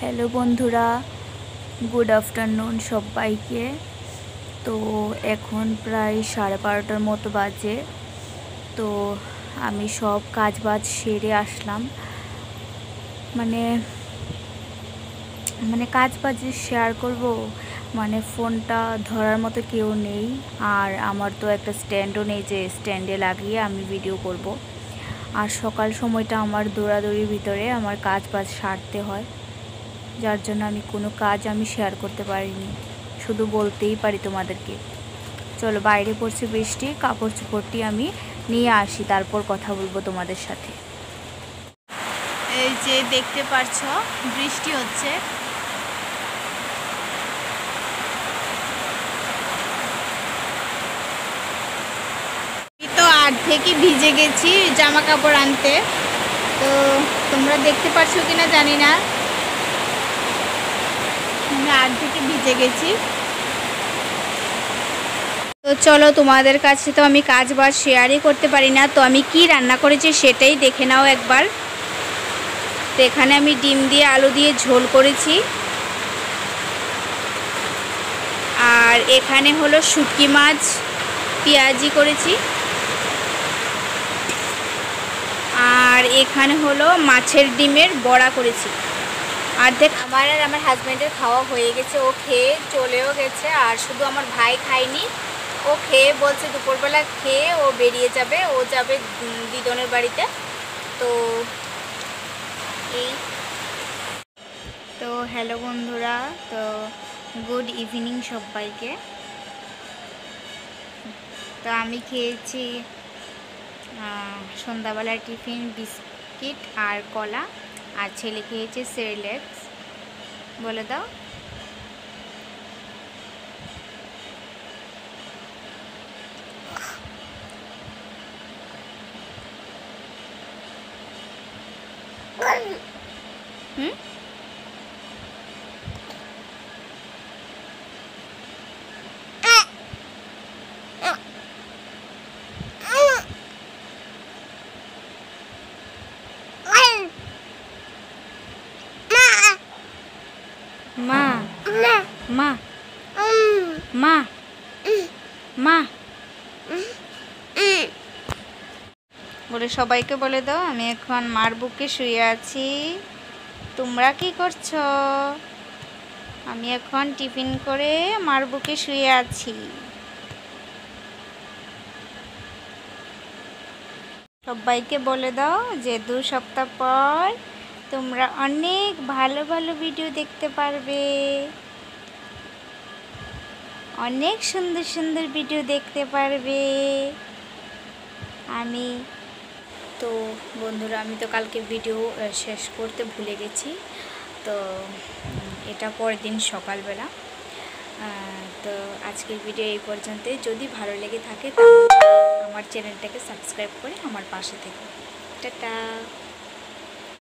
Hello বন্ধুরা, good afternoon সবাইকে। তো এখন প্রায় 12:30টার মতো বাজে। তো আমি সব কাজবাজ সেরে আসলাম। মানে কাজবাজ শেয়ার করব, ফোনটা ধরার মতো কেউ নেই। আর আমার তো একটা স্ট্যান্ডও নেই যে স্ট্যান্ডে লাগিয়ে আমি ভিডিও করব। আর সকাল সময়টা আমার দৌড়াদৌড়ির ভিতরে আমার কাজবাজ সারতে হয়, যার জন্য আমি কোনো কাজ শেয়ার করতে পারিনি, শুধু বলতেই পারি তোমাদেরকে। চলো, বাইরে পড়ছে বৃষ্টি, কাপড় চোপড়টি আমি নিয়ে আসি, তারপর কথা বলবো তোমাদের সাথে। এই যে দেখতে পাচ্ছ বৃষ্টি হচ্ছে। তো থেকে ভিজে গেছি জামা কাপড় আনতে। তো তোমরা দেখতে পাচ্ছ কিনা জানি না, থেকে ভিজে গেছি। তো চলো, তোমাদের কাছে তো আমি কাজ বাজ শেয়ারই করতে পারি না। তো আমি কি রান্না করেছি সেটাই দেখে নাও একবার। তো এখানে আমি ডিম দিয়ে আলু দিয়ে ঝোল করেছি, আর এখানে হলো শুটকি মাছ পেঁয়াজি করেছি, আর এখানে হলো মাছের ডিমের বড়া করেছি। আর আমার আর আমার হাজব্যান্ডের খাওয়া হয়ে গেছে, ও খেয়ে চলেও গেছে। আর শুধু আমার ভাই খায়নি, ও খেয়ে বলছে দুপুরবেলা খেয়ে ও বেরিয়ে যাবে, ও যাবে দিদনের বাড়িতে। তো এই তো হ্যালো বন্ধুরা, তো গুড ইভিনিং সবাইকে। তো আমি খেয়েছি সন্ধ্যাবেলার টিফিন বিস্কিট আর কলা, আর ছেলে খেয়েছে সেরেল্যাক্স। বলে দাও। হুম, মা মা মা মা বলে সবাইকে বলে দাও আমি এখন মার বুকে শুয়ে আছি। তোমরা কি করছো? আমি এখন টিফিন করে মার বুকে শুয়ে আছি। সবাইকে বলে দাও যে 2 সপ্তাহ পর তোমরা অনেক ভালো ভালো ভিডিও দেখতে পারবে, অনেক সুন্দর সুন্দর ভিডিও দেখতে পারবে। আমি তো বন্ধুরা, আমি তো কালকে ভিডিও শেষ করতে ভুলে গেছি। তো এটা পরের দিন সকালবেলা। তো আজকের ভিডিও এই পর্যন্তই। যদি ভালো লেগে থাকে তাহলে আমার চ্যানেলটাকে সাবস্ক্রাইব করে আমার পাশে থেকো। টাটা।